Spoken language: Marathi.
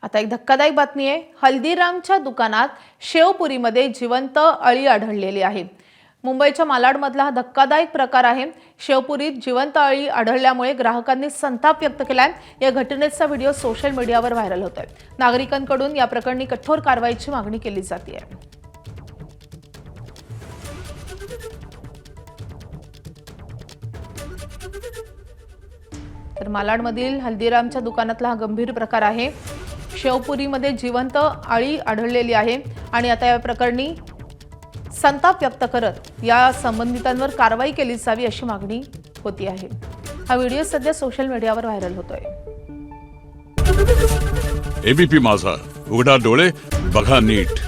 आता एक धक्कादायक बातमी आहे। हल्दीरामच्या दुकानात शेवपुरीमध्ये जिवंत अळी आढळलेली आहे। मुंबईच्या मालाडमधला हा धक्कादायक प्रकार आहे। शेवपुरीत जिवंत अळी आढळल्यामुळे ग्राहकांनी संताप व्यक्त केलाय। या घटनेचा व्हिडिओ सोशल मीडियावर व्हायरल होतोय। नागरिकांकडून या प्रकरणी कठोर कारवाईची मागणी केली जाते आहे। तर मालाडमधील हल्दीरामच्या दुकानातला हा गंभीर प्रकार आहे। शेवपुरीमध्ये जिवंत अळी आढळलेली आहे आणि आता या प्रकरणी संताप व्यक्त करत या संबंधितांवर कारवाई केली जावी अशी मागणी होती आहे। हा व्हिडिओ सध्या सोशल मीडियावर व्हायरल होतोय। एबीपी माझा, उघडा डोळे बघा नीट।